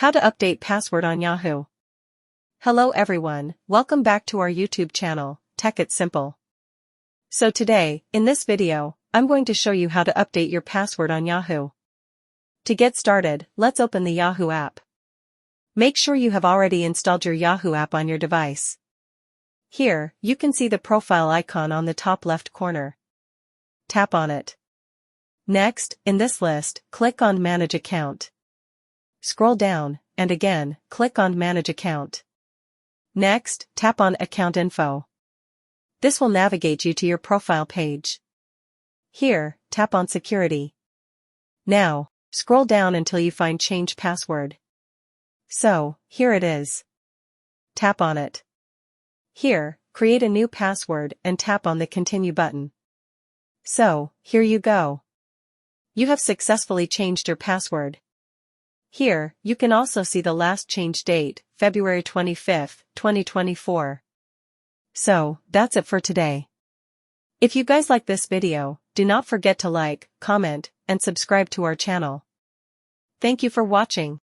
How to update password on Yahoo. Hello everyone, welcome back to our YouTube channel, Tech It's Simple. So today, in this video, I'm going to show you how to update your password on Yahoo. To get started, let's open the Yahoo app. Make sure you have already installed your Yahoo app on your device. Here, you can see the profile icon on the top left corner. Tap on it. Next, in this list, click on Manage Account. Scroll down, and again, click on Manage Account. Next, tap on Account Info. This will navigate you to your profile page. Here, tap on Security. Now, scroll down until you find Change Password. So, here it is. Tap on it. Here, create a new password and tap on the Continue button. So, here you go. You have successfully changed your password. Here, you can also see the last change date, February 25th, 2024. So, that's it for today. If you guys like this video, do not forget to like, comment, and subscribe to our channel. Thank you for watching.